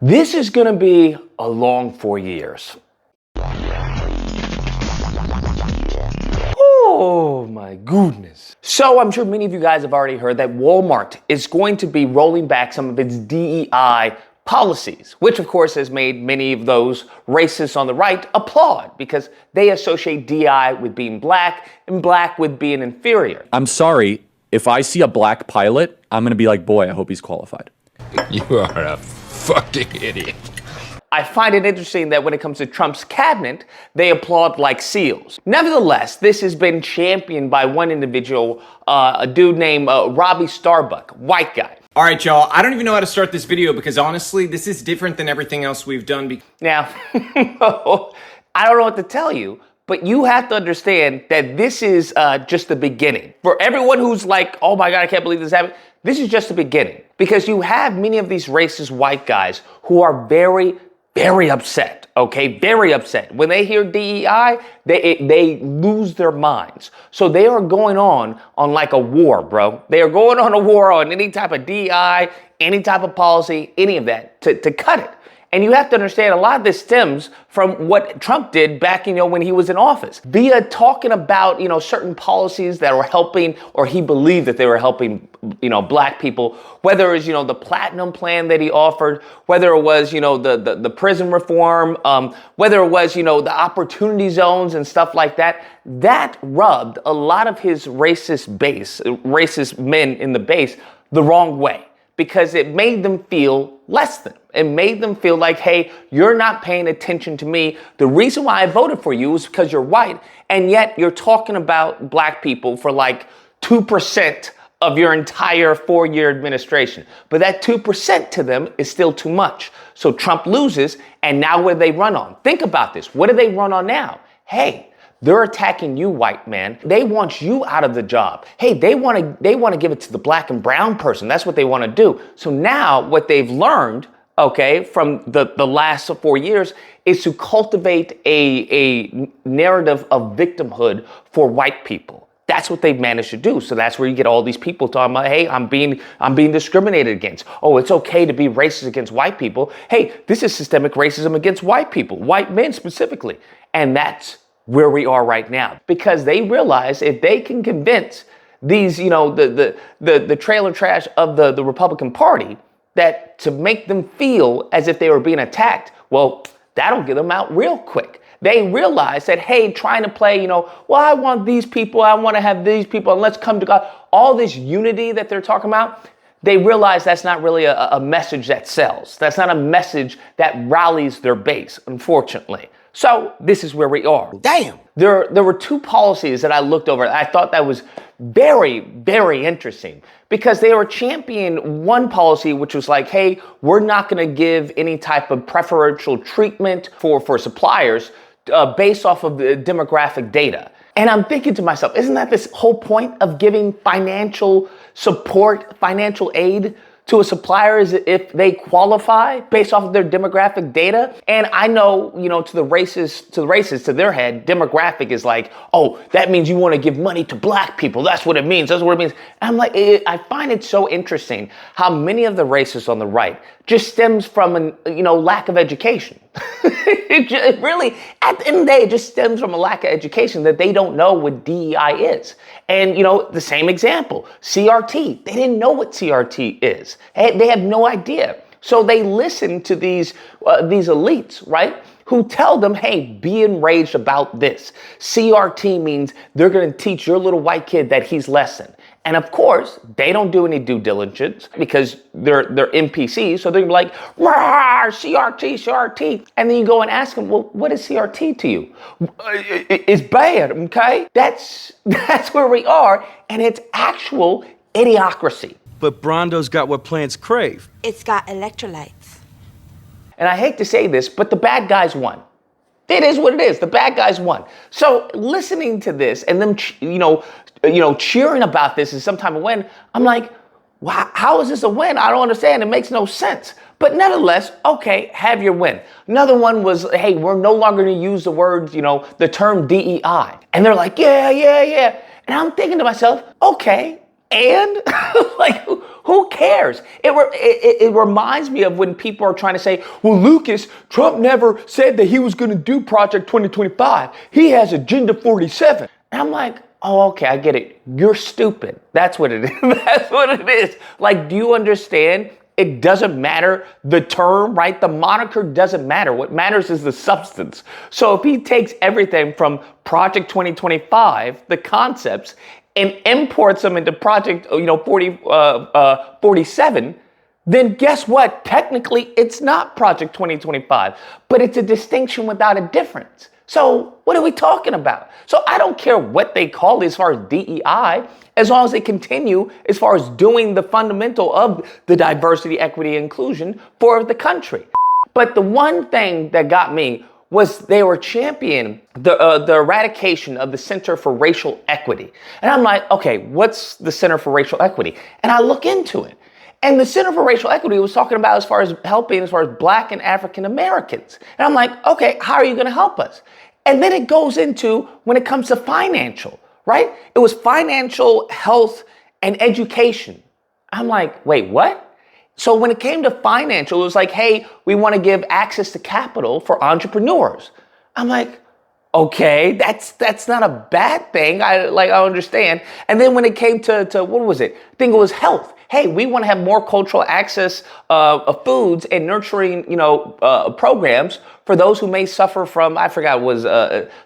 This is going to be a long 4 years. Oh my goodness. So I'm sure many of you guys have already heard that Walmart is going to be rolling back some of its DEI policies, which of course has made many of those racists on the right applaud because they associate DEI with being black and black with being inferior. I'm sorry, if I see a black pilot, I'm gonna be like, boy, I hope he's qualified. You are a fucking idiot. I find it interesting that when it comes to Trump's cabinet, they applaud like seals. Nevertheless, this has been championed by one individual, a dude named Robbie Starbuck, white guy. All right, y'all, I don't even know how to start this video because honestly, this is different than everything else we've done. Now, I don't know what to tell you, but you have to understand that this is just the beginning. For everyone who's like, oh my God, I can't believe this happened, this is just the beginning. Because you have many of these racist white guys who are very, very upset, okay? Very upset. When they hear DEI, they lose their minds. So they are going on like a war, bro. They are going on a war on any type of DEI, any type of policy, any of that to cut it. And you have to understand a lot of this stems from what Trump did back, when he was in office. Via talking about, certain policies that were helping, or he believed that they were helping, black people, whether it was, the platinum plan that he offered, whether it was, the prison reform, whether it was, the opportunity zones and stuff like that, that rubbed a lot of his racist men in the base the wrong way. Because it made them feel less than. It made them feel like, hey, you're not paying attention to me. The reason why I voted for you is because you're white, and yet you're talking about black people for like 2% of your entire 4-year administration. But that 2% to them is still too much. So Trump loses, and now what do they run on? Think about this. What do they run on now? Hey, they're attacking you, white man. They want you out of the job. Hey, they want to give it to the black and brown person. That's what they want to do. So now what they've learned, okay, from the last 4 years is to cultivate a narrative of victimhood for white people. That's what they've managed to do. So that's where you get all these people talking about, hey, I'm being discriminated against. Oh, it's okay to be racist against white people. Hey, this is systemic racism against white people, white men specifically. And that's where we are right now, because they realize if they can convince these, the trailer trash of the Republican Party that to make them feel as if they were being attacked, well, that'll get them out real quick. They realize that, hey, trying to play, well, I want these people, I want to have these people, and let's come to God. All this unity that they're talking about, they realize that's not really a message that sells. That's not a message that rallies their base, unfortunately. So this is where we are. Damn. There were two policies that I looked over. I thought that was very, very interesting because they were championing one policy, which was like, hey, we're not going to give any type of preferential treatment for suppliers based off of the demographic data. And I'm thinking to myself, isn't that this whole point of giving financial support, financial aid to a supplier is if they qualify based off of their demographic data? And I know, to the racists, to their head, demographic is like, oh, that means you want to give money to black people. That's what it means. That's what it means. And I'm like, I find it so interesting how many of the racists on the right just stems from lack of education. It really, at the end of the day, it just stems from a lack of education that they don't know what DEI is. And, the same example, CRT. They didn't know what CRT is. They had no idea. So they listen to these elites, right, who tell them, hey, be enraged about this. CRT means they're going to teach your little white kid that he's less than. And of course, they don't do any due diligence because they're NPCs. So they're like, CRT. And then you go and ask them, well, what is CRT to you? It's bad, okay? That's where we are. And it's actual idiocracy. But Brondo's got what plants crave. It's got electrolytes. And I hate to say this, but the bad guys won. It is what it is. The bad guys won. So listening to this and them, cheering about this is some type of win, I'm like, wow, how is this a win? I don't understand. It makes no sense. But nevertheless, okay, have your win. Another one was, hey, we're no longer going to use the words, the term DEI. And they're like, yeah. And I'm thinking to myself, okay, And like, who cares? It reminds me of when people are trying to say, well, Lucas, Trump never said that he was going to do Project 2025. He has Agenda 47. And I'm like, oh, okay, I get it. You're stupid. That's what it is. That's what it is. Like, do you understand? It doesn't matter the term, right? The moniker doesn't matter. What matters is the substance. So if he takes everything from Project 2025, the concepts, and imports them into Project 47, then guess what? Technically, it's not Project 2025, but it's a distinction without a difference. So what are we talking about? So I don't care what they call it as far as DEI, as long as they continue as far as doing the fundamental of the diversity, equity, inclusion for the country. But the one thing that got me was they were championing the eradication of the Center for Racial Equity. And I'm like, okay, what's the Center for Racial Equity? And I look into it. And the Center for Racial Equity was talking about as far as helping as far as Black and African Americans. And I'm like, okay, how are you going to help us? And then it goes into when it comes to financial, right? It was financial, health, and education. I'm like, wait, what? So when it came to financial, it was like, hey, we want to give access to capital for entrepreneurs. I'm like, okay, that's not a bad thing. I understand. And then when it came to what was it? I think it was health. Hey, we want to have more cultural access of foods and nurturing, programs for those who may suffer from, I forgot, was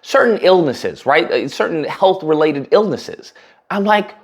certain illnesses, right? Certain health-related illnesses. I'm like,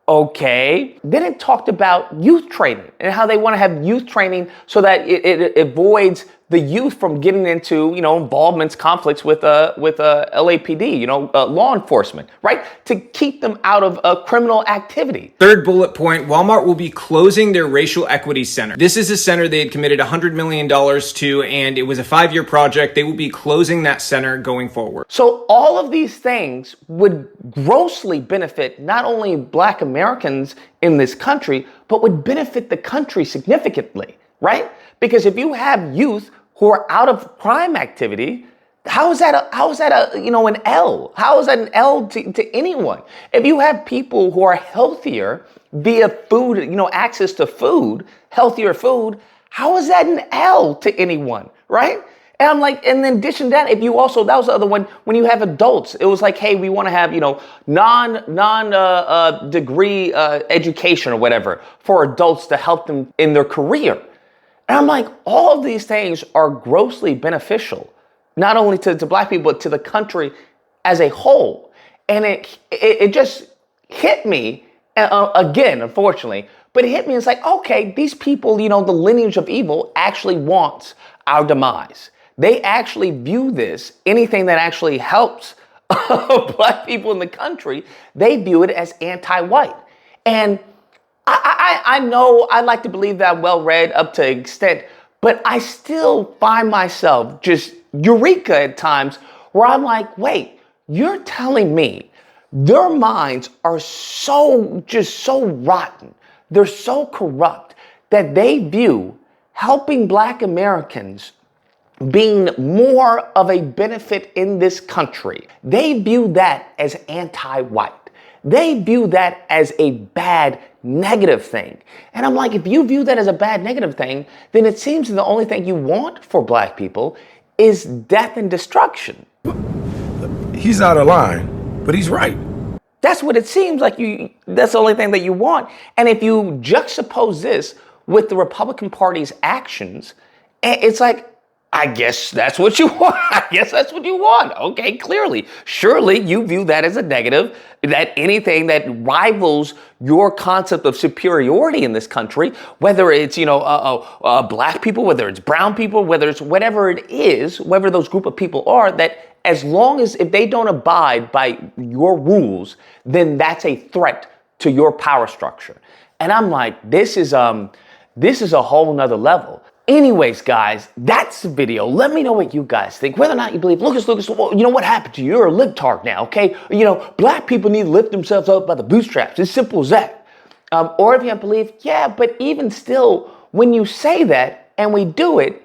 okay. Then it talked about youth training and how they want to have youth training so that it avoids the youth from getting into, involvements, conflicts with LAPD, law enforcement, right? To keep them out of criminal activity. Third bullet point, Walmart will be closing their racial equity center. This is a center they had committed $100 million to, and it was a 5-year project. They will be closing that center going forward. So all of these things would grossly benefit not only Black Americans in this country, but would benefit the country significantly, right? Because if you have youth who are out of crime activity, how is that an L? How is that an L to anyone? If you have people who are healthier via food, access to food, healthier food, how is that an L to anyone, right? And I'm like, and in addition to that, if you also, that was the other one, when you have adults, it was like, hey, we want to have, non-degree education or whatever for adults to help them in their career. And I'm like, all of these things are grossly beneficial, not only to Black people, but to the country as a whole. And it just hit me, again, unfortunately, but it hit me. It's like, okay, these people, the lineage of evil actually wants our demise. They actually view this, anything that actually helps Black people in the country, they view it as anti-white. And I know I like to believe that I'm well read up to an extent, but I still find myself just eureka at times where I'm like, wait, you're telling me their minds are so rotten. They're so corrupt that they view helping Black Americans being more of a benefit in this country. They view that as anti-white. They view that as a bad, negative thing. And I'm like, if you view that as a bad, negative thing, then it seems the only thing you want for Black people is death and destruction. He's out of line, but he's right. That's what it seems like. That's the only thing that you want. And if you juxtapose this with the Republican Party's actions, it's like, I guess that's what you want. I guess that's what you want. Okay, clearly. Surely you view that as a negative, that anything that rivals your concept of superiority in this country, whether it's, Black people, whether it's brown people, whether it's whatever it is, whatever those group of people are, that as long as if they don't abide by your rules, then that's a threat to your power structure. And I'm like, this is a whole nother level. Anyways, guys, that's the video. Let me know what you guys think. Whether or not you believe, Lucas, well, what happened to you? You're a libtard now, okay? Black people need to lift themselves up by the bootstraps. It's simple as that. Or if you believe, yeah, but even still, when you say that and we do it,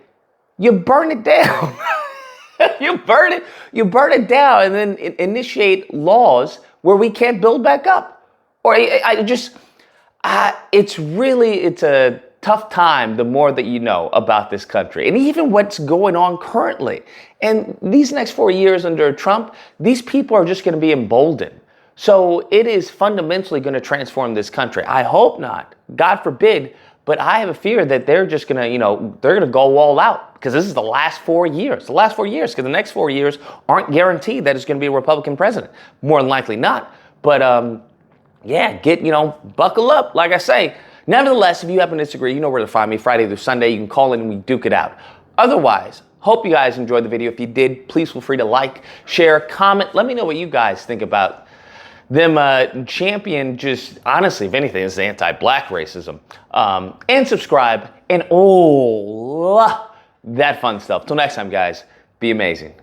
you burn it down. You burn it down and then initiate laws where we can't build back up. Or It's a tough time the more that you know about this country and even what's going on currently. And these next 4 years under Trump, these people are just going to be emboldened. So it is fundamentally going to transform this country. I hope not, God forbid, but I have a fear that they're just going to, they're going to go all out because this is the last 4 years. The last 4 years, because the next 4 years aren't guaranteed that it's going to be a Republican president. More than likely not. But yeah, buckle up, like I say. Nevertheless, if you happen to disagree, you know where to find me. Friday through Sunday, you can call in and we duke it out. Otherwise, hope you guys enjoyed the video. If you did, please feel free to like, share, comment. Let me know what you guys think about them champion just, honestly, if anything, is anti-black racism. And subscribe and that fun stuff. Till next time, guys, be amazing.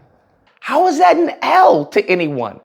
How is that an L to anyone?